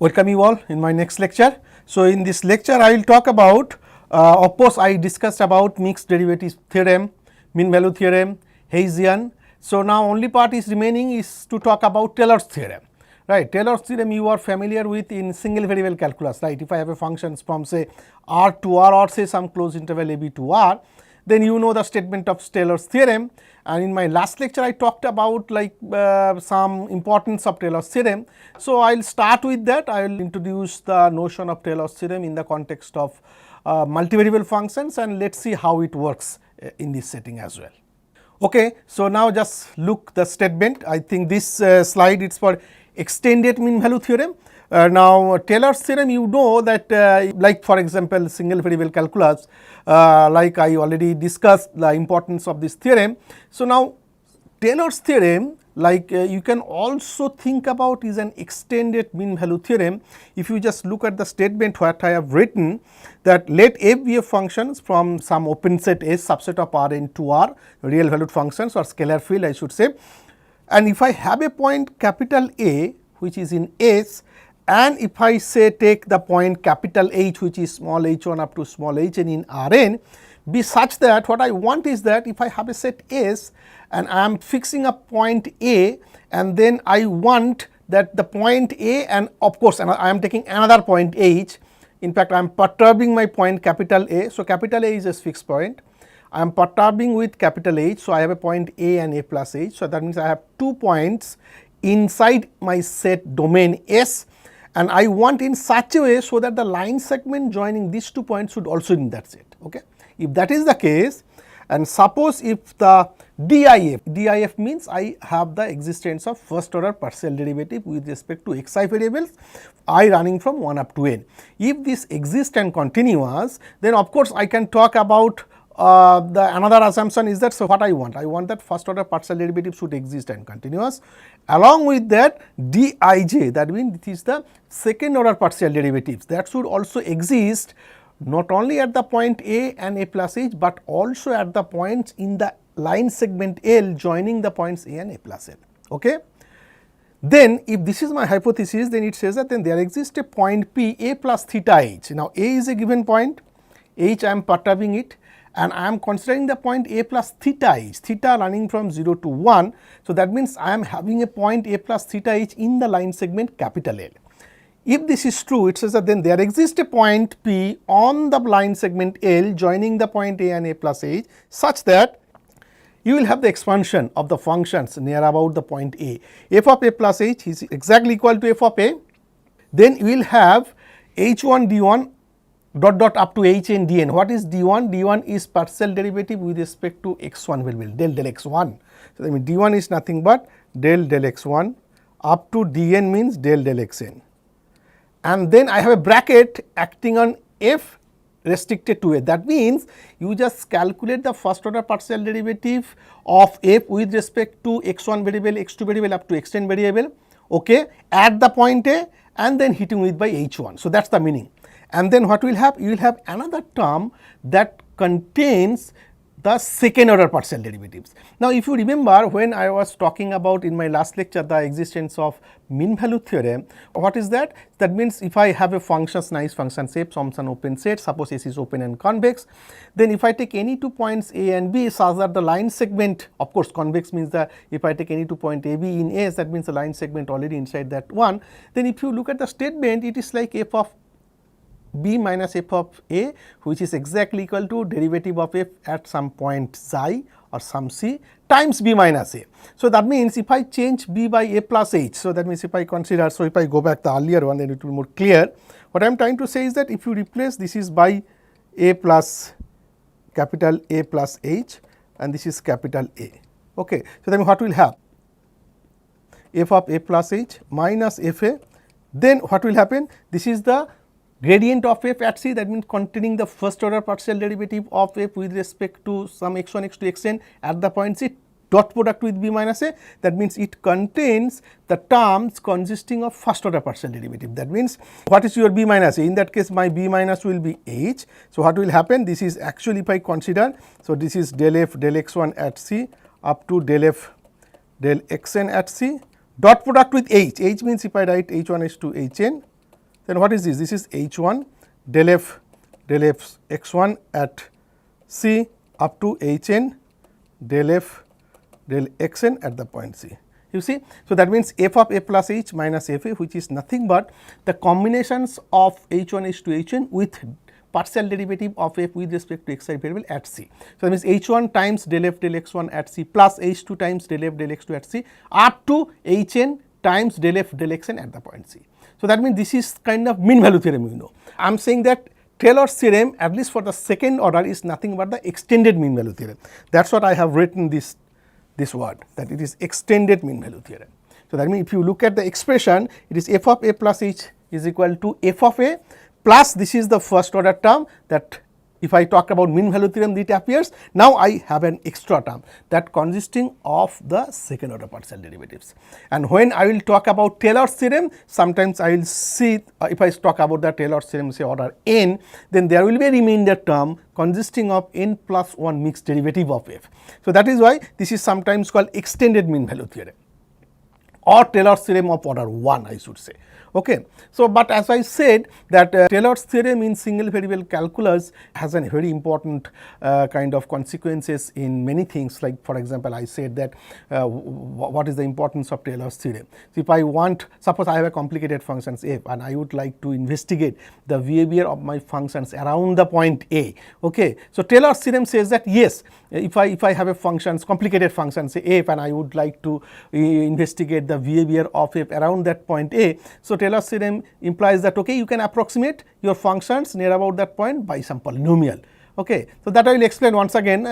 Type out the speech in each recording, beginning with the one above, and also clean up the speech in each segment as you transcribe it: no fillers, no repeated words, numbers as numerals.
Welcome you all in my next lecture. So, in this lecture I will talk about of course, I discussed about mixed derivatives theorem, mean value theorem, Bayesian. So, now only part is remaining is to talk about Taylor's theorem, right. Taylor's theorem you are familiar with in single variable calculus, right. If I have a function from say R to R or say some closed interval a b to R, then you know the statement of Taylor's theorem. And in my last lecture I talked about like some importance of Taylor's theorem. So, I will start with that. I will introduce the notion of Taylor's theorem in the context of multivariable functions, and let us see how it works in this setting as well. Okay. So, now just look the statement. I think this slide is for extended mean value theorem. Now, Taylor's theorem you know that like for example, single variable calculus like I already discussed the importance of this theorem. So, now Taylor's theorem like you can also think about is an extended mean value theorem. If you just look at the statement what I have written, that let f be a functions from some open set S subset of R n to R, real valued functions or scalar field I should say. And if I have a point capital A which is in S, and if I say take the point capital H which is small h1 up to small h n in R n be such that what I want is that if I have a set S and I am fixing a point A, and then I want that the point A, and of course I am taking another point H, in fact I am perturbing my point capital A. So, capital A is a fixed point, I am perturbing with capital H. So, I have a point A and A plus H. So, that means I have 2 points inside my set domain S, and I want in such a way so that the line segment joining these 2 points should also in that set. Okay. If that is the case, and suppose if the DIF means I have the existence of first order partial derivative with respect to xi variables I running from 1 up to n. If this exists and continuous, then of course I can talk about another assumption is that, so what I want that first order partial derivative should exist and continuous. Along with that Dij, that means it is the second order partial derivatives that should also exist not only at the point A and A plus H, but also at the points in the line segment L joining the points A and A plus L. Okay. Then if this is my hypothesis, then it says that then there exists a point P A plus theta H. Now, A is a given point, H I am perturbing it, and I am considering the point A plus theta H, theta running from 0 to 1. So, that means I am having a point A plus theta H in the line segment capital L. If this is true, it says that then there exists a point P on the line segment L joining the point A and A plus H such that you will have the expansion of the functions near about the point A. F of A plus H is exactly equal to F of A. Then you will have H1 D1 dot dot up to Hn Dn. What is D1? D1 is partial derivative with respect to x1 variable del x1. So, that means D1 is nothing but del x1 up to Dn means del xn. And then I have a bracket acting on f restricted to a. That means you just calculate the first order partial derivative of f with respect to x1 variable, x2 variable up to xn variable, okay, at the point A, and then hitting with by h1. So, that is the meaning. And then what will have? You will have another term that contains the second order partial derivatives. Now, if you remember when I was talking about in my last lecture the existence of mean value theorem, what is that? That means if I have a function, nice function shape from some open set, suppose S is open and convex, then if I take any 2 points A and B such that the line segment, of course convex means that if I take any 2 point A B in S, that means the line segment already inside that one, then if you look at the statement, it is like f of B minus f of A, which is exactly equal to derivative of f at some point xi or some c times B minus A. So, that means if I change B by A plus H, so that means if I consider, so if I go back the earlier one, then it will be more clear. What I am trying to say is that if you replace this is by A plus capital A plus H and this is capital A. Okay. So, then what will have? F of A plus H minus f A, then what will happen? This is the gradient of f at c, that means containing the first order partial derivative of f with respect to some x1, x2, xn at the point c dot product with b minus a, that means it contains the terms consisting of first order partial derivative. That means what is your b minus a? In that case my b minus will be h. So, what will happen? This is actually if I consider, so this is del f del x1 at c up to del f del xn at c dot product with h. H means if I write h1 is to hn then what is this? This is h1 del f x1 at c up to hn del f del xn at the point c. You see, so that means f of a plus h minus f a, which is nothing but the combinations of h1 h2 hn with partial derivative of f with respect to xi variable at c. So, that means h1 times del f del x1 at c plus h2 times del f del x2 at c up to hn times del f del xn at the point c. So, that means this is kind of mean value theorem, you know. I am saying that Taylor's theorem, at least for the second order, is nothing but the extended mean value theorem. That is what I have written this word, that it is extended mean value theorem. So, that means if you look at the expression, it is f of a plus h is equal to f of a plus, this is the first order term, that if I talk about mean value theorem, it appears. Now, I have an extra term that consisting of the second order partial derivatives. And when I will talk about Taylor's theorem, sometimes I will see if I talk about the Taylor's theorem say order n, then there will be a remainder term consisting of n plus 1 mixed derivative of f. So, that is why this is sometimes called extended mean value theorem or Taylor's theorem of order 1, I should say. Okay. So, but as I said that Taylor's theorem in single variable calculus has a very important kind of consequences in many things, like for example, I said that what is the importance of Taylor's theorem. So, if I want, suppose I have a complicated functions f and I would like to investigate the behavior of my functions around the point A. Okay. So, Taylor's theorem says that yes, if I have a functions, complicated functions say f, and I would like to investigate the behavior of f around that point A. So, Taylor's theorem implies that okay, you can approximate your functions near about that point by some polynomial. Okay. So, that I will explain once again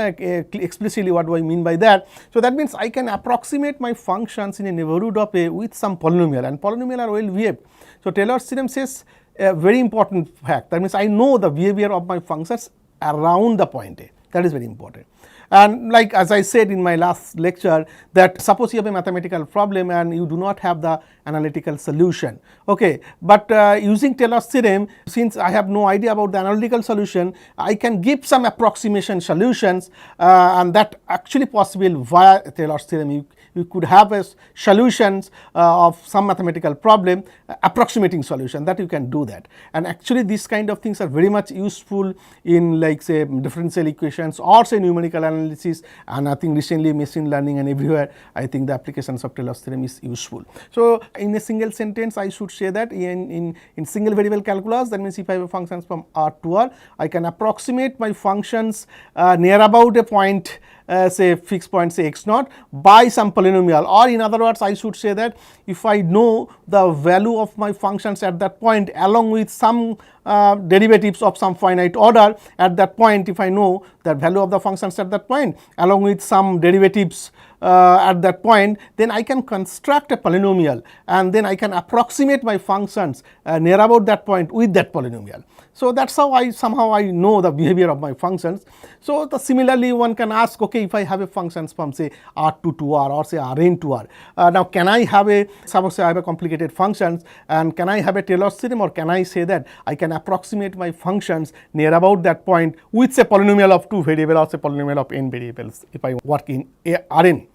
explicitly what do I mean by that. So, that means I can approximate my functions in a neighborhood of A with some polynomial, and polynomial are well behaved. So, Taylor's theorem says a very important fact, that means I know the behavior of my functions around the point A, that is very important. And like as I said in my last lecture, that suppose you have a mathematical problem and you do not have the analytical solution. Okay. But using Taylor's theorem, since I have no idea about the analytical solution, I can give some approximation solutions and that actually possible via Taylor's theorem. You could have a solutions of some mathematical problem, approximating solution, that you can do that. And actually these kind of things are very much useful in like say differential equations or say numerical analysis, and I think recently machine learning and everywhere I think the applications of Taylor's theorem is useful. So, in a single sentence I should say that in single variable calculus, that means if I have functions from R to R, I can approximate my functions near about a point say fixed point say x naught by some polynomial, or in other words I should say that if I know the value of my functions at that point along with some derivatives of some finite order at that point, if I know the value of the functions at that point along with some derivatives at that point, then I can construct a polynomial and then I can approximate my functions near about that point with that polynomial. So, that is how somehow I know the behavior of my functions. So, similarly one can ask, okay, if I have a functions from say R2 to R or say Rn to R, now can I have a, suppose I have a complicated functions, and can I have a Taylor's theorem, or can I say that I can approximate my functions near about that point with say polynomial of 2 variables or say polynomial of n variables if I work in Rn.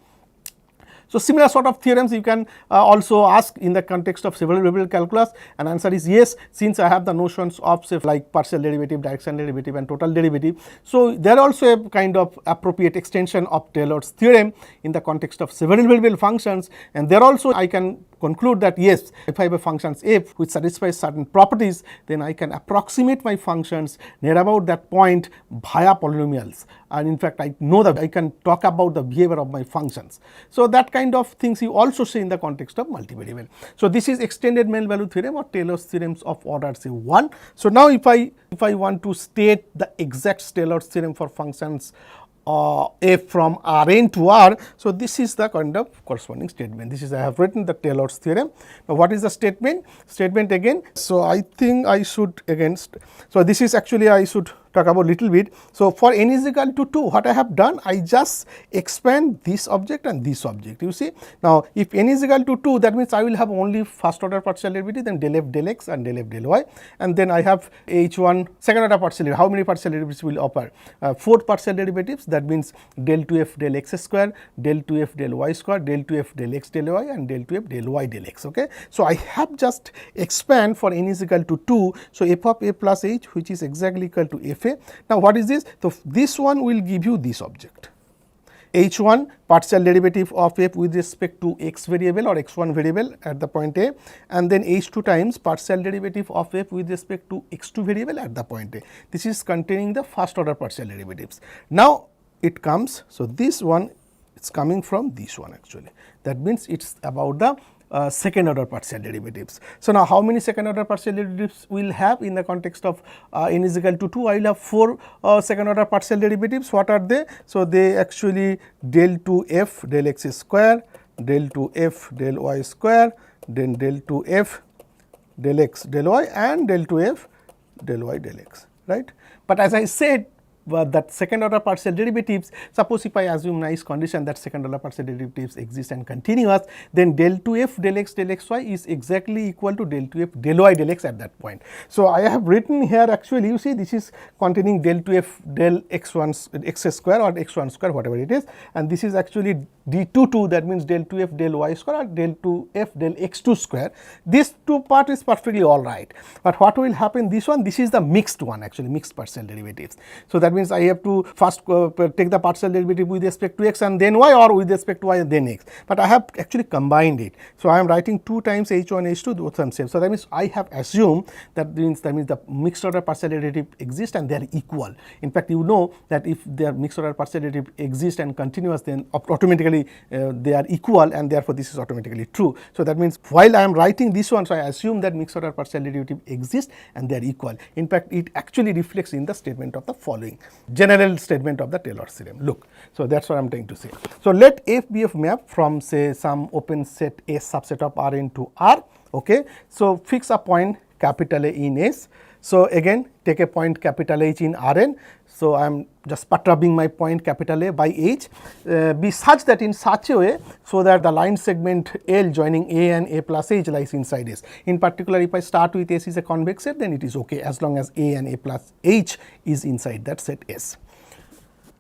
So, similar sort of theorems you can also ask in the context of several variable calculus, and answer is yes, since I have the notions of say like partial derivative, directional derivative and total derivative. So, there also a kind of appropriate extension of Taylor's theorem in the context of several variable functions, and there also I can conclude that yes, if I have a functions f which satisfies certain properties, then I can approximate my functions near about that point via polynomials, and in fact I know that I can talk about the behavior of my functions. So, that kind of things you also see in the context of multivariable. So, this is extended mean value theorem or Taylor's theorems of order say 1. So, now if I want to state the exact Taylor's theorem for functions f from Rn to R. So, this is the kind of corresponding statement. This is I have written the Taylor's theorem. Now, what is the statement? Statement again. So, I think I should again, so this is actually I should talk about little bit. So, for n is equal to 2, what I have done, I just expand this object and this object, you see. Now, if n is equal to 2, that means I will have only first order partial derivative, then del f del x and del f del y, and then I have h1 second order partial derivative. How many partial derivatives will occur? 4 partial derivatives, that means del 2f del x square, del 2f del y square, del 2f del x del y and del 2f del y del x. Okay. So, I have just expand for n is equal to 2. So, f of a plus h which is exactly equal to f a. Now, what is this? So, this one will give you this object. H1 partial derivative of f with respect to x variable or x1 variable at the point A, and then H2 times partial derivative of f with respect to x2 variable at the point A. This is containing the first order partial derivatives. Now, it comes, so this one is coming from this one actually. That means, it is about the second order partial derivatives. So, now how many second order partial derivatives we will have in the context of n is equal to 2? I will have 4 second order partial derivatives. What are they? So, they actually del 2f del x square, del 2f del y square, then del 2f del x del y and del 2f del y del x, right. But as I said, that second order partial derivatives, suppose if I assume nice condition that second order partial derivatives exist and continuous, then del 2f del x del xy is exactly equal to del 2f del y del x at that point. So, I have written here actually, you see this is containing del 2f del x1 x square or x1 square whatever it is, and this is actually d22, that means del 2f del y square or del 2f del x2 square. This two part is perfectly all right, but what will happen, this one, this is the mixed one actually, mixed partial derivatives. So, that means I have to first take the partial derivative with respect to x and then y, or with respect to y and then x, but I have actually combined it. So, I am writing 2 times h1 h2 both are same. So, that means I have assumed that means the mixed order partial derivative exist and they are equal. In fact, you know that if their mixed order partial derivative exist and continuous, then automatically they are equal, and therefore, this is automatically true. So, that means while I am writing this one, so I assume that mixed order partial derivative exist and they are equal. In fact, it actually reflects in the statement of the following general statement of the Taylor's theorem. Look, so that is what I am trying to say. So, let f be a map from say some open set S subset of R into R. Okay. So, fix a point capital A in S. So, again take a point capital H in Rn. So, I am just perturbing my point capital A by H, be such that in such a way, so that the line segment L joining A and A plus H lies inside S. In particular, if I start with S is a convex set, then it is okay as long as A and A plus H is inside that set S.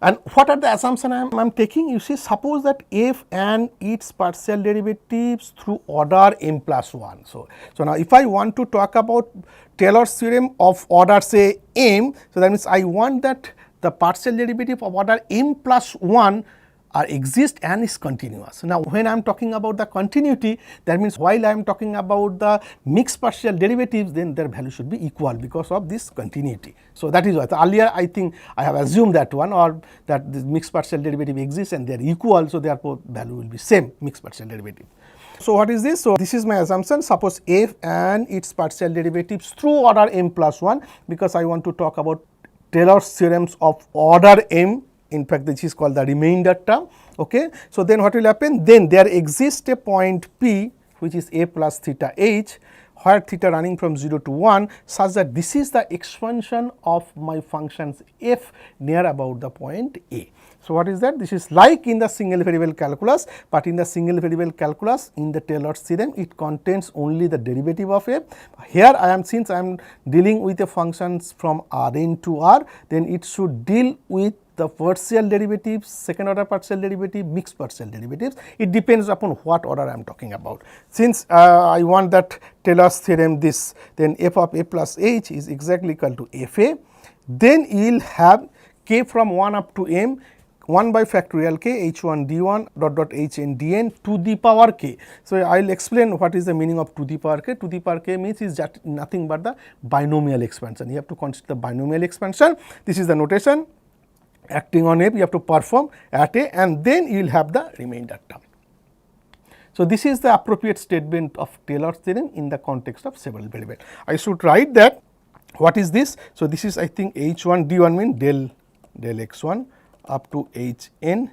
And what are the assumptions I am taking? You see, suppose that f and its partial derivatives through order m plus 1. So, now if I want to talk about Taylor's theorem of order say m, so that means I want that the partial derivative of order m plus 1 are exist and is continuous. Now, when I am talking about the continuity, that means while I am talking about the mixed partial derivatives, then their value should be equal because of this continuity. So, that is why earlier I think I have assumed that one, or that the mixed partial derivative exists and they are equal. So, therefore, value will be same mixed partial derivative. So, what is this? So, this is my assumption. Suppose f and its partial derivatives through order m plus 1, because I want to talk about Taylor's theorems of order m. In fact, this is called the remainder term. Okay. So, then what will happen? Then there exists a point P which is a plus theta h, where theta running from 0 to 1, such that this is the expansion of my functions f near about the point A. So, what is that? This is like in the single variable calculus, but in the single variable calculus in the Taylor's theorem, it contains only the derivative of f. Here I am, since I am dealing with the functions from Rn to R, then it should deal with the partial derivatives, second order partial derivative, mixed partial derivatives. It depends upon what order I am talking about. Since I want that Taylor's theorem this, then f of a plus h is exactly equal to f a. Then you will have k from 1 up to m, 1 by factorial k h1 d1 dot dot hn dn to the power k. So, I will explain what is the meaning of to the power k. To the power k means is just nothing but the binomial expansion. You have to consider the binomial expansion. This is the notation. Acting on f, you have to perform at a, and then you will have the remainder term. So, this is the appropriate statement of Taylor's theorem in the context of several variables. I should write that. What is this? So, this is I think h1 d1 means del x1 up to hn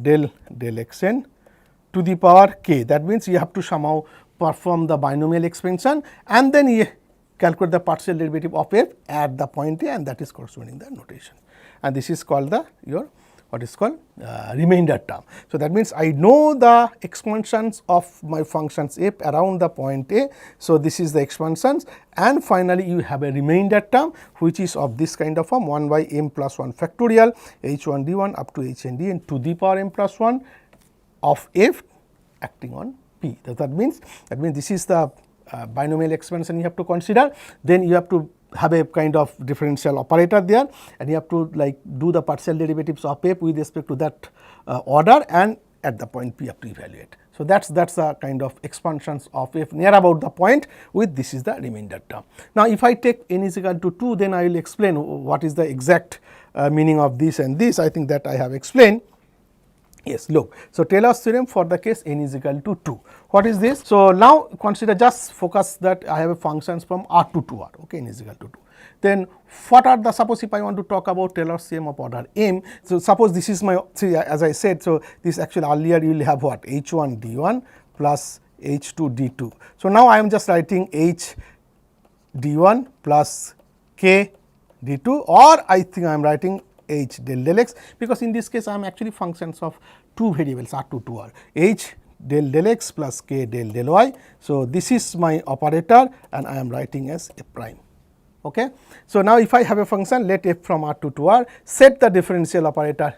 del xn to the power k. That means you have to somehow perform the binomial expansion and then you calculate the partial derivative of f at the point A, and that is corresponding the notation. And this is called the your what is called remainder term. So, that means I know the expansions of my functions f around the point A. So, this is the expansions, and finally, you have a remainder term which is of this kind of form 1 by m plus 1 factorial h1 d1 up to h n d n to the power m plus 1 of f acting on p. That means this is the binomial expansion you have to consider. Then you have to have a kind of differential operator there, and you have to like do the partial derivatives of f with respect to that order, and at the point p you have to evaluate. So, that is the kind of expansions of f near about the point with this is the remainder term. Now, if I take n is equal to 2, then I will explain what is the exact meaning of this and this. I think that I have explained. Yes, look. So, Taylor's theorem for the case n is equal to 2. What is this? So, now consider, just focus that I have a functions from R2 to R, okay, n is equal to 2. Then what are the, suppose if I want to talk about Taylor's theorem of order m. So, suppose this is my, see, as I said, so this actually earlier you will have what, h1 d1 plus h2 d2. So, now I am just writing h d1 plus k d2, or I think I am writing h del x, because in this case I am actually functions of two variables R2 to R, h del x plus k del y. So, this is my operator and I am writing as f prime. Okay. So, now if I have a function, let f from R2 to R, set the differential operator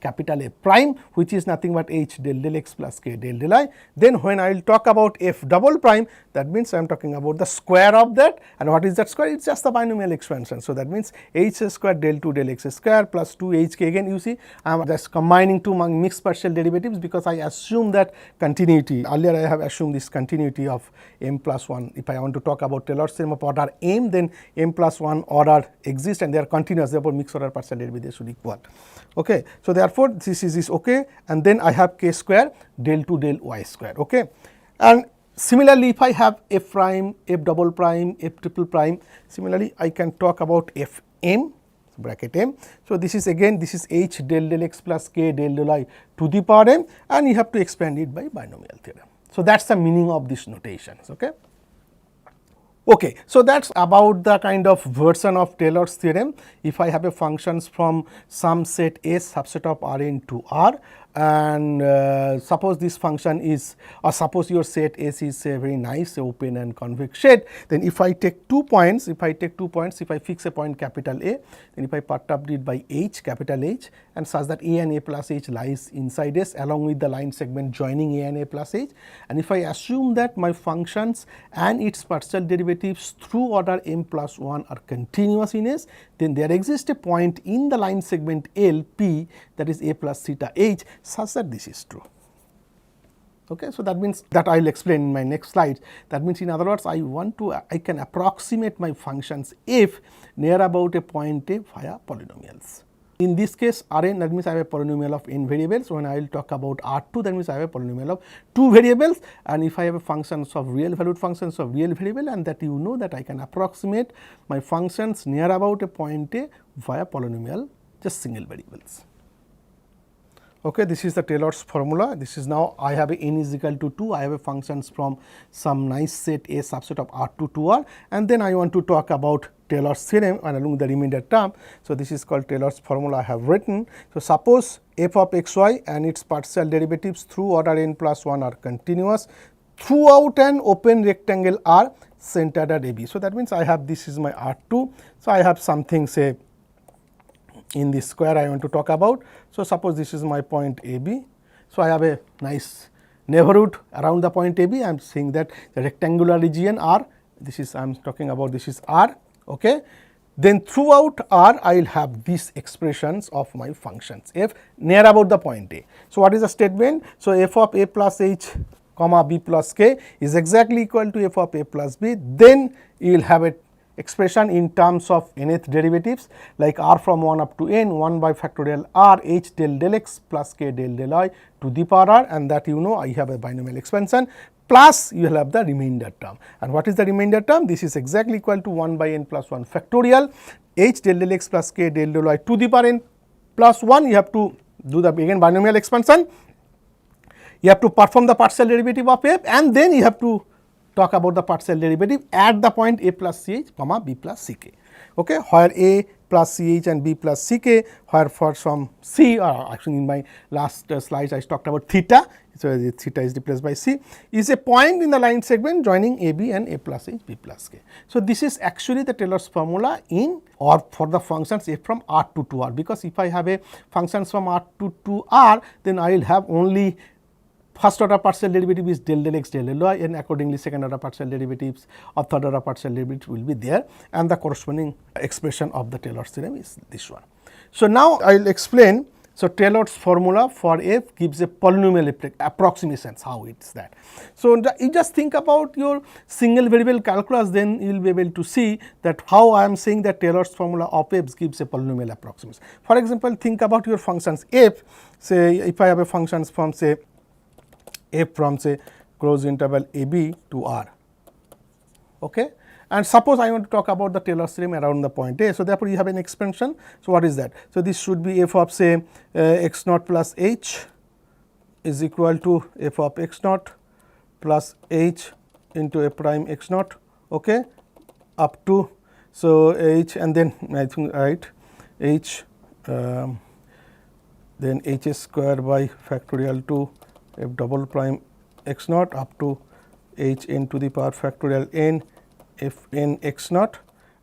capital F prime, which is nothing but h del x plus k del y. Then when I will talk about f double prime, that means I am talking about the square of that, and what is that square? It is just the binomial expansion. So, that means h square del 2 del x square plus 2 h k. Again you see I am just combining two mixed partial derivatives, because I assume that continuity. Earlier I have assumed this continuity of m plus 1. If I want to talk about Taylor's theorem of order m, then m plus 1 order exists and they are continuous, therefore mixed order partial derivatives should equal. Okay. So, therefore, this is okay, and then I have k square del 2 del y square. Okay. And similarly, if I have f prime, f double prime, f triple prime, similarly I can talk about f m bracket m. So, this is again, this is h del x plus k del y to the power m, and you have to expand it by binomial theorem. So, that is the meaning of these notations. Okay. Okay, so that is about the kind of version of Taylor's theorem. If I have a functions from some set S subset of Rn to R, and suppose this function is, or suppose your set S is a very nice open and convex set, then if I take 2 points, if I fix a point capital A, then if I perturb it by H, capital H, and such that A and A plus H lies inside S along with the line segment joining A and A plus H, and if I assume that my functions and its partial derivatives through order m plus 1 are continuous in S, then there exists a point in the line segment L P, that is A plus theta H, such that this is true. Okay. So, that means that I will explain in my next slide. That means, in other words, I can approximate my functions f near about a point A via polynomials. In this case Rn, that means I have a polynomial of n variables. When I will talk about R2, that means I have a polynomial of 2 variables, and if I have a functions of real valued functions of real variable, and that you know that I can approximate my functions near about a point A via polynomial just single variables. Okay, this is the Taylor's formula. This is now I have a n is equal to 2, I have a functions from some nice set A subset of R2 to R, and then I want to talk about Taylor's theorem and along the remainder term. So, this is called Taylor's formula I have written. So, suppose f of x y and its partial derivatives through order n plus 1 are continuous throughout an open rectangle R centered at AB. So, that means I have, this is my R2. So, I have something, say, in this square I want to talk about. So, suppose this is my point AB. So, I have a nice neighborhood around the point AB. I am saying that the rectangular region R, this is I am talking about, this is R. Okay. Then throughout R I will have these expressions of my functions f near about the point A. So, what is the statement? So, f of A plus H comma B plus K is exactly equal to f of A plus B. Then you will have a expression in terms of nth derivatives like R from 1 up to n, 1 by factorial R H del x plus K del y to the power R, and that you know I have a binomial expansion, plus you will have the remainder term. And what is the remainder term? This is exactly equal to 1 by n plus 1 factorial H del x plus K del y to the power n plus 1. You have to do the again binomial expansion. You have to perform the partial derivative of f, and then you have to talk about the partial derivative at the point A plus Ch comma B plus Ck, okay, where A plus ch and b plus ck, where for some c, or actually in my last slides I talked about theta. So, the theta is replaced by c, is a point in the line segment joining AB and A plus H, B plus K. So, this is actually the Taylor's formula in or for the functions f from R to 2R, because if I have a functions from R to 2R, then I will have only first order partial derivative is del x del y, and accordingly second order partial derivatives or third order partial derivatives will be there, and the corresponding expression of the Taylor's theorem is this one. So, now I will explain. So, Taylor's formula for f gives a polynomial approximations, how it is that. So, you just think about your single variable calculus, then you will be able to see that how I am saying that Taylor's formula of f gives a polynomial approximation. For example, think about your functions f, say if I have a functions from say f from say closed interval a b to r, okay. And suppose I want to talk about the Taylor's theorem around the point A. So, therefore, you have an expansion. So, what is that? So, this should be f of say x naught plus h is equal to f of x naught plus h into a prime x naught, okay, up to, so h, and then I think right h then h square by factorial to f double prime x naught up to h n to the power factorial n f n x naught,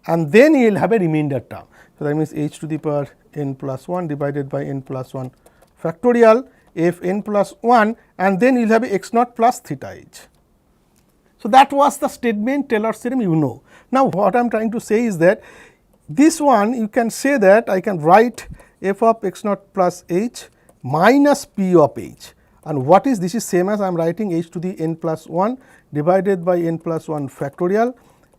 and then you will have a remainder term. So, that means h to the power n plus 1 divided by n plus 1 factorial f n plus 1, and then you will have a x naught plus theta h. So, that was the statement Taylor's theorem, you know. Now, what I am trying to say is that this one you can say that I can write f of x naught plus h minus p of h, and what is this is same as I am writing h to the n plus 1 divided by n plus 1 factorial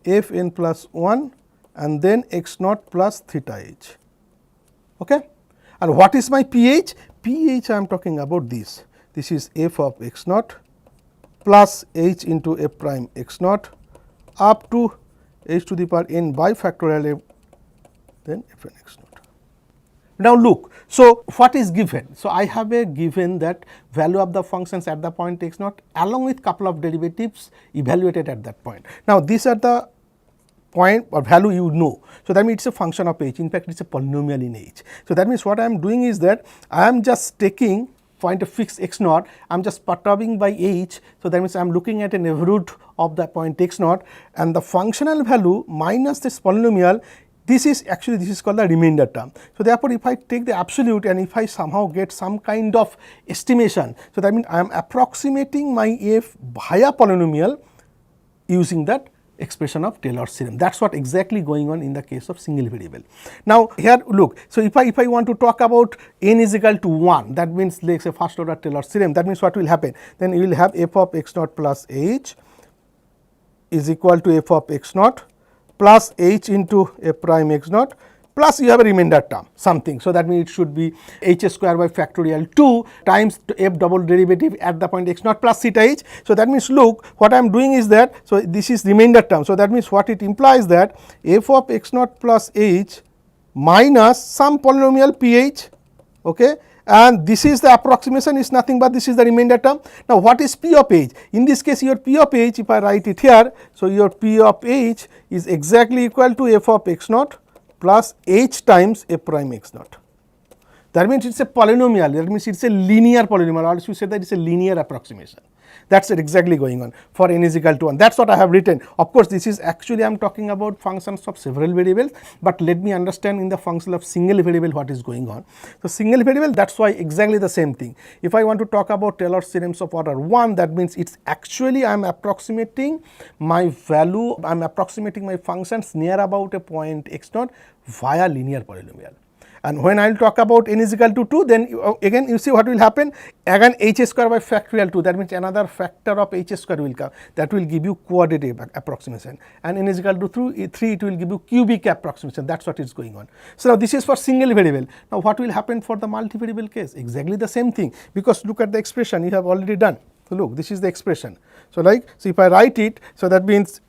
f n plus 1 and then x naught plus theta h, okay. And what is my pH? pH I am talking about this. This is f of x naught plus h into f prime x naught up to h to the power n by factorial f then f n x naught. Now, look, so what is given? So, I have a given that value of the functions at the point x naught along with couple of derivatives evaluated at that point. Now, these are the point or value you know. So, that means it is a function of h, in fact, it is a polynomial in h. So, that means what I am doing is that I am just taking point of fixed x naught, I am just perturbing by h. So, that means I am looking at a neighborhood of the point x naught, and the functional value minus this polynomial, this is actually this is called the remainder term. So, therefore, if I take the absolute and if I somehow get some kind of estimation, so that means I am approximating my f via polynomial using that expression of Taylor's theorem. That is what exactly going on in the case of single variable. Now, here look, so if I want to talk about n is equal to 1, that means let us say first order Taylor's theorem, that means what will happen? Then you will have f of x naught plus h is equal to f of x naught plus h into f prime x naught plus you have a remainder term something. So, that means it should be h square by factorial 2 times f double derivative at the point x naught plus theta h. So, that means look what I am doing is that, so this is remainder term. So, that means what it implies that f of x naught plus h minus some polynomial ph, okay, and this is the approximation is nothing but this is the remainder term. Now, what is p of h? In this case your p of h, if I write it here, so your p of h is exactly equal to f of x naught plus h times f prime x naught. That means it is a polynomial, that means it is a linear polynomial, or you say that it is a linear approximation. That is exactly going on for n is equal to 1. That is what I have written. Of course, this is actually I am talking about functions of several variables, but let me understand in the function of single variable what is going on. So, single variable, that is why exactly the same thing. If I want to talk about Taylor's theorems of order 1, that means it is actually I am approximating my value, I am approximating my functions near about a point x naught via linear polynomial. And when I will talk about n is equal to 2, then again you see what will happen, again h square by factorial 2, that means another factor of h square will come, that will give you quadratic approximation, and n is equal to 3, it will give you cubic approximation, that is what is going on. So, now this is for single variable. Now, what will happen for the multivariable case? Exactly the same thing, because look at the expression you have already done. So, look, this is the expression. So, so if I write it, so that means,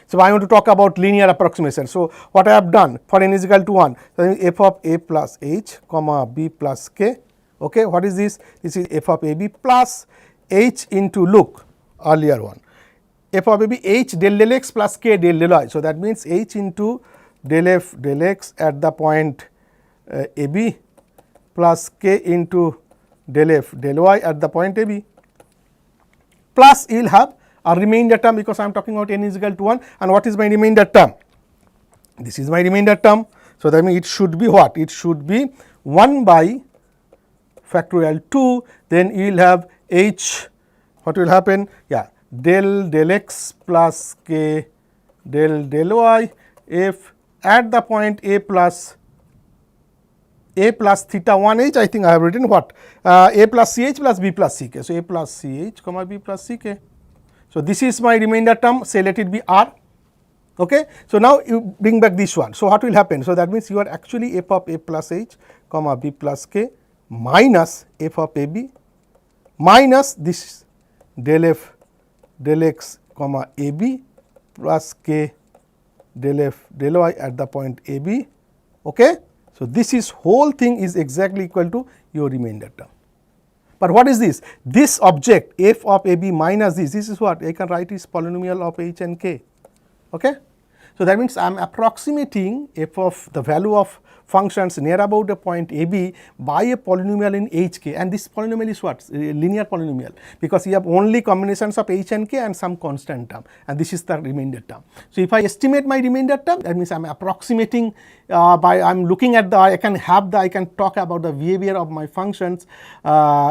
so I want to talk about linear approximation. So, what I have done for n is equal to 1, so f of a plus h comma b plus k, okay. What is this? This is f of a b plus h into, look, earlier one, f of a b h del x plus k del y. So, that means h into del f del x at the point a b plus k into del f del y at the point a b, plus you will have a remainder term, because I am talking about n is equal to 1, and what is my remainder term? This is my remainder term. So, that means it should be what? It should be 1 by factorial 2, then you will have h, what will happen? Yeah, del x plus k del y f at the point a plus theta 1 h, I think I have written what? A plus c h plus b plus c k. So, a plus c h comma b plus c k. So, this is my remainder term, say let it be r. Okay. So, now you bring back this one. So, what will happen? So, that means you are actually f of a plus h comma b plus k minus f of a b minus this del f del x comma a b plus k del f del y at the point a b. Okay. So, this is whole thing is exactly equal to your remainder term. But what is this? This object f of a b minus this is what I can write is polynomial of h and k. Okay. So, that means I am approximating f of the value of functions near about a point a b by a polynomial in h k, and this polynomial is what? Linear polynomial, because you have only combinations of h and k and some constant term, and this is the remainder term. So, if I estimate my remainder term, that means I am approximating by I am looking at the I can talk about the behavior of my functions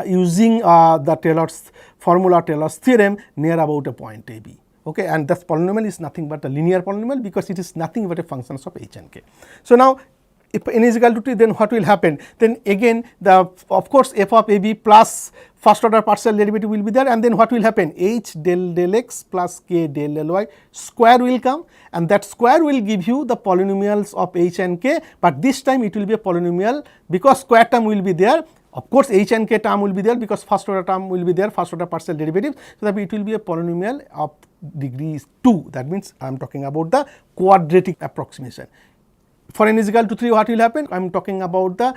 using the Taylor's formula, Taylor's theorem near about a point a b. Okay, and that polynomial is nothing but a linear polynomial, because it is nothing but a functions of h and k. So, now if n is equal to t, then what will happen? Then again of course f of a b plus first order partial derivative will be there, and then what will happen? H del x plus k del y square will come, and that square will give you the polynomials of h and k, but this time it will be a polynomial because square term will be there. Of course, h and k term will be there because first order term will be there, first order partial derivative. So, that it will be a polynomial of degree 2. That means, I am talking about the quadratic approximation. For n is equal to 3, what will happen? I am talking about the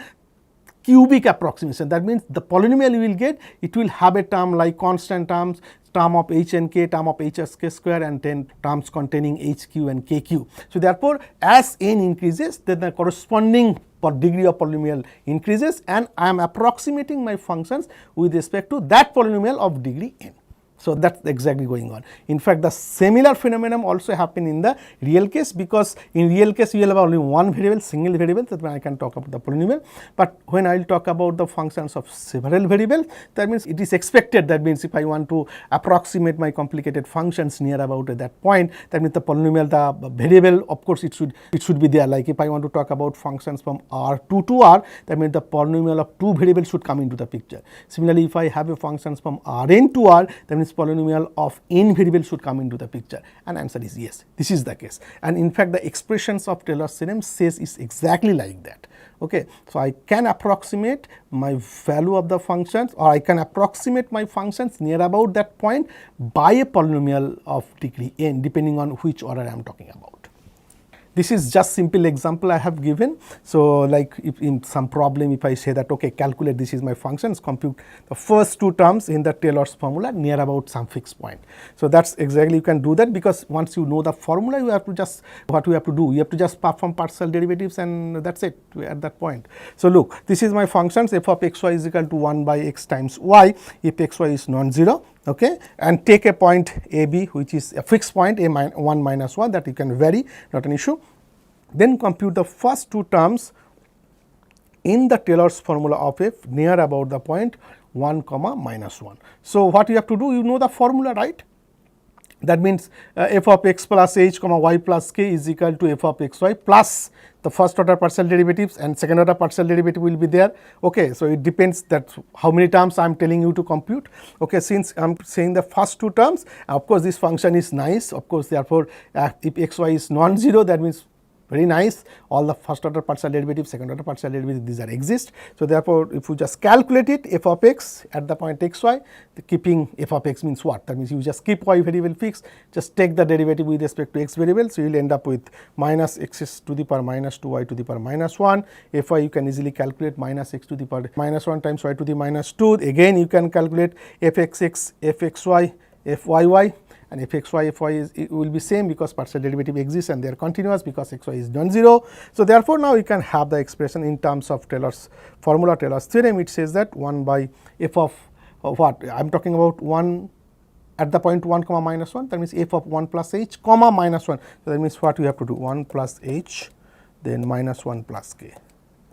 cubic approximation. That means, the polynomial you will get, it will have a term like constant terms, term of h and k, term of h s k square, and then terms containing h q and k q. So, therefore, as n increases, then the corresponding degree of polynomial increases, and I am approximating my functions with respect to that polynomial of degree n. So, that is exactly going on. In fact, the similar phenomenon also happen in the real case, because in real case you will have only one variable, single variable, that when I can talk about the polynomial. But when I will talk about the functions of several variables, that means it is expected, that means if I want to approximate my complicated functions near about at that point, that means the polynomial, the variable, of course it should be there. Like if I want to talk about functions from R2 to R, that means the polynomial of two variables should come into the picture. Similarly, if I have a functions from Rn to R, that means polynomial of n variable should come into the picture, and answer is yes, this is the case. And in fact, the expressions of Taylor's theorem says is exactly like that. Okay. So, I can approximate my value of the functions, or I can approximate my functions near about that point by a polynomial of degree n, depending on which order I am talking about. This is just simple example I have given. So, like if in some problem, if I say that okay, calculate this is my functions, compute the first two terms in the Taylor's formula near about some fixed point. So, that is exactly you can do that, because once you know the formula, you have to just what you have to do, you have to just perform partial derivatives, and that is it at that point. So, look, this is my functions f of x y is equal to 1 by x times y if x y is non-zero. Okay, and take a point a b, which is a fixed point a 1 minus 1, that you can vary, not an issue. Then compute the first two terms in the Taylor's formula of f near about the point 1 comma minus 1. So, what you have to do, you know the formula, right? That means f of x plus h comma y plus k is equal to f of x y plus the first order partial derivatives, and second order partial derivative will be there. Okay. So, it depends that how many terms I am telling you to compute. Okay. Since I am saying the first two terms, of course, this function is nice, of course, therefore, if x y is non-zero, that means very nice, all the first order partial derivatives, second order partial derivatives, these are exist. So, therefore, if you just calculate it, f of x at the point x y, keeping f of x means what? That means you just keep y variable fixed, just take the derivative with respect to x variable. So, you will end up with minus x to the power minus 2 y to the power minus 1, f y you can easily calculate minus x to the power minus 1 times y to the minus 2, again you can calculate f x x, f x y, f y y, and f x y is it will be same because partial derivative exists and they are continuous because x y is non-zero. So, therefore, now we can have the expression in terms of Taylor's formula, Taylor's theorem. It says that 1 by f of what I am talking about 1 at the point 1 comma minus 1, that means f of 1 plus h comma minus 1. So, that means what we have to do 1 plus h then minus 1 plus k.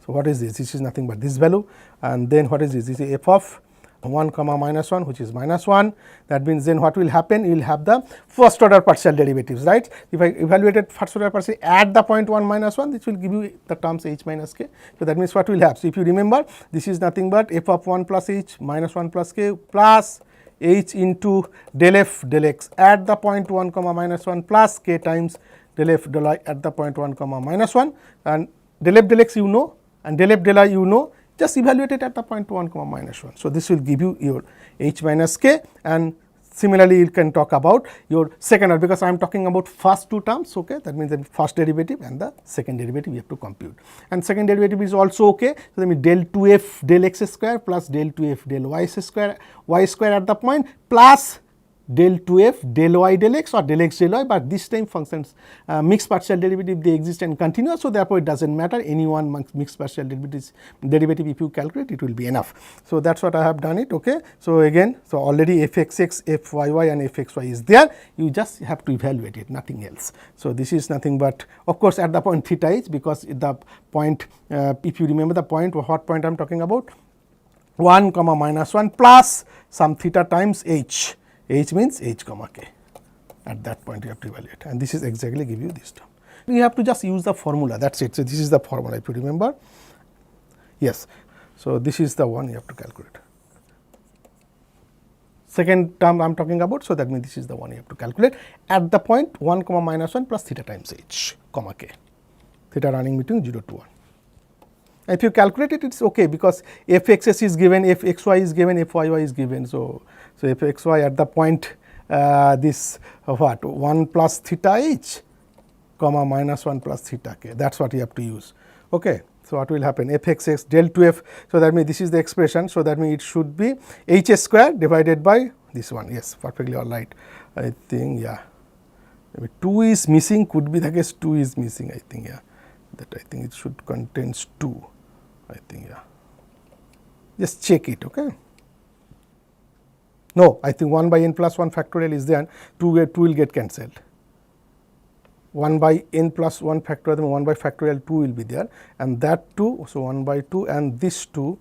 So, what is this? This is nothing but this value, and then what is this? This is f of 1 comma minus 1, which is minus 1. That means then what will happen? You will have the first order partial derivatives, right? If I evaluated first order partial at the point 1 minus 1, this will give you the terms h minus k. So, that means what we will have? So, if you remember, this is nothing but f of 1 plus h minus 1 plus k plus h into del f del x at the point 1 comma minus 1 plus k times del f del y at the point 1 comma minus 1, and del f del x you know and del f del y you know, just evaluate it at the point 1 comma minus 1. So, this will give you your h minus k, and similarly you can talk about your second order, because I am talking about first two terms, okay. That means the first derivative and the second derivative you have to compute, and second derivative is also okay. So, that means del 2f del x square plus del 2f del y square at the point plus del 2f del y del x or del x del y, but this time functions mixed partial derivative they exist and continuous. So, therefore, it does not matter any one mixed partial derivative if you calculate it will be enough. So, that is what I have done it, okay. So, again, so already f x x, f y y and f x y is there, you just have to evaluate it, nothing else. So, this is nothing but of course, at the point theta h, because the point if you remember the point, what point I am talking about 1 comma minus 1 plus some theta times h. H means h comma k, at that point you have to evaluate, and this is exactly give you this term. You have to just use the formula, that is it. So, this is the formula if you remember, yes. So, this is the one you have to calculate. Second term I am talking about, so that means this is the one you have to calculate at the point 1 comma minus 1 plus theta times h comma k, theta running between 0 to 1. If you calculate it, it is okay, because f x s is given, f x y is given, f y y is given. So, f x y at the point this what 1 plus theta h comma minus 1 plus theta k, that is what you have to use, okay. So, what will happen f x x del 2f. So, that means this is the expression. So, that means it should be h square divided by this one, yes, perfectly all right. I think, yeah, maybe 2 is missing, could be the case 2 is missing, I think, yeah, that I think it should contains 2, I think, yeah, just check it, okay. No, I think 1 by n plus 1 factorial is there, 2 will get cancelled. 1 by n plus 1 factorial, then 1 by factorial 2 will be there, and that 2, so 1 by 2 and this 2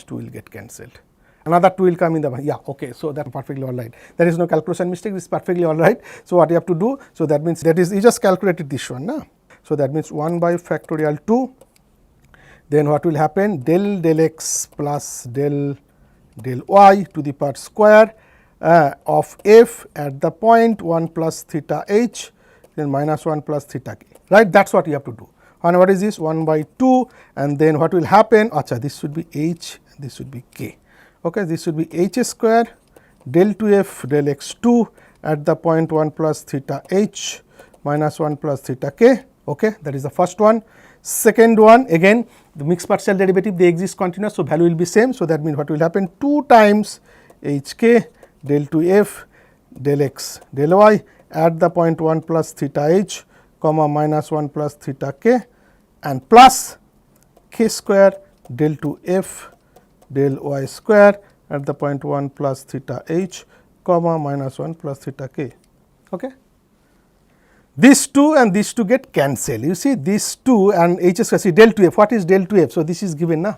will get cancelled. Another 2 will come in the, yeah, okay. So, that is perfectly all right. There is no calculation mistake, this is perfectly all right. So, what you have to do, so that means that is you just calculated this one, na? So, that means 1 by factorial 2, then what will happen del del x plus del y to the power square of f at the point 1 plus theta h, then minus 1 plus theta k, right. That is what you have to do. And what is this 1 by 2, and then what will happen, acha, this should be h, this should be k, okay. This should be h square del 2f del x2 at the point 1 plus theta h minus 1 plus theta k, okay. That is the first one. Second one, again the mixed partial derivative they exist continuous, so value will be same. So, that means what will happen 2 times h k del 2f del x del y at the point 1 plus theta h comma minus 1 plus theta k, and plus k square del 2f del y square at the point 1 plus theta h comma minus 1 plus theta k, okay. These 2 and these 2 get cancelled. You see these 2 and h square, see del 2f, what is del 2f? So, this is given, na.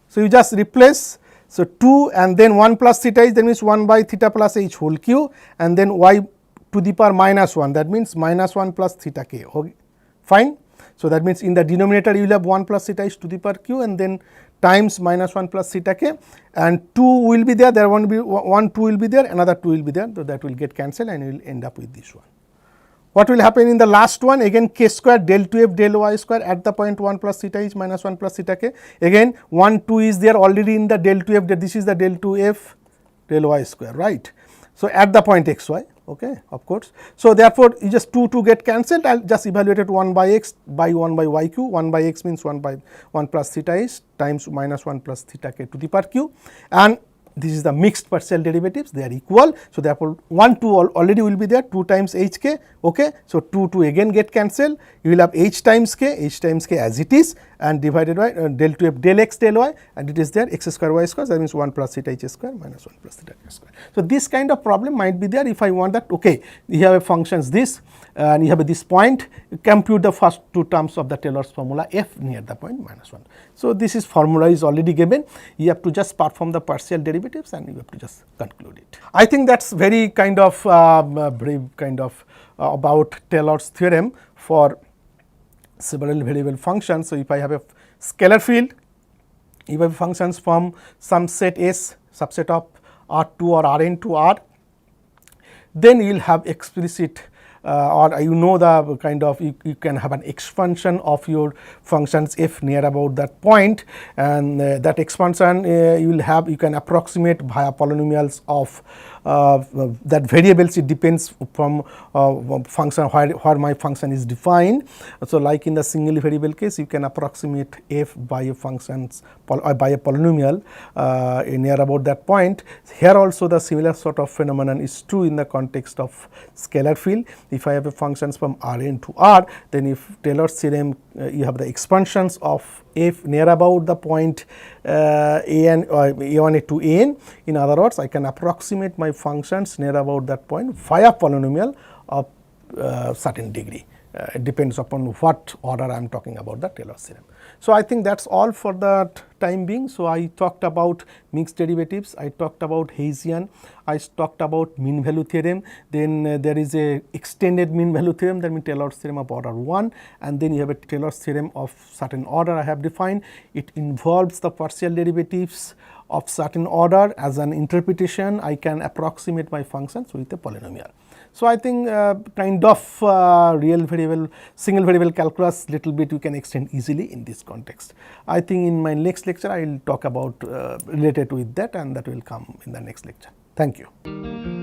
So, you just replace, so 2 and then 1 plus theta h, that means 1 by theta plus h whole q, and then y to the power minus 1, that means minus 1 plus theta k, okay. Fine. So, that means in the denominator you will have 1 plus theta h to the power q, and then times minus 1 plus theta k, and 2 will be there, there won't be 1 2 will be there, another 2 will be there, so that will get cancelled and you will end up with this one. What will happen in the last one, again k square del 2f del y square at the point 1 plus theta h minus 1 plus theta k, again 1 2 is there already in the del 2f, this is the del 2f del y square, right. So, at the point x y, okay, of course. So, therefore, you just 2 get cancelled, I will just evaluate it 1 by x by 1 by y q, 1 by x means 1 by 1 plus theta h times minus 1 plus theta k to the power q, and this is the mixed partial derivatives, they are equal. So, therefore, 1 2 already will be there, 2 times h k, okay. So, 2 again get cancelled, you will have h times k as it is, and divided by del 2 f del x del y, and it is there x square y square, that means 1 plus theta h square minus 1 plus theta h square. So, this kind of problem might be there if I want that, okay, you have a functions this and you have this point, you compute the first two terms of the Taylor's formula f near the point minus 1. So, this is formula is already given, you have to just perform the partial derivatives and you have to just conclude it. I think that is very kind of brief kind of about Taylor's theorem for several variable functions. So, if I have a scalar field, if I have functions from some set S, subset of R2 or Rn to R, then you will have explicit or you know the kind of you can have an expansion of your functions f near about that point, and that expansion you will have, you can approximate via polynomials of that variables. It depends from function where my function is defined. So, like in the single variable case, you can approximate f by a functions by a polynomial near about that point. Here also the similar sort of phenomenon is true in the context of scalar field. If I have a functions from Rn to R, then if Taylor's theorem you have the expansions of f near about the point an or a1 to an. In other words, I can approximate my functions near about that point via polynomial of certain degree. It depends upon what order I am talking about the Taylor's theorem. So, I think that is all for the time being. So, I talked about mixed derivatives, I talked about Hessian, I talked about mean value theorem, then there is a extended mean value theorem, that means Taylor's theorem of order 1, and then you have a Taylor's theorem of certain order I have defined. It involves the partial derivatives of certain order. As an interpretation, I can approximate my functions with a polynomial. So, I think kind of real variable, single variable calculus little bit we can extend easily in this context. I think in my next lecture I will talk about related with that, and that will come in the next lecture. Thank you.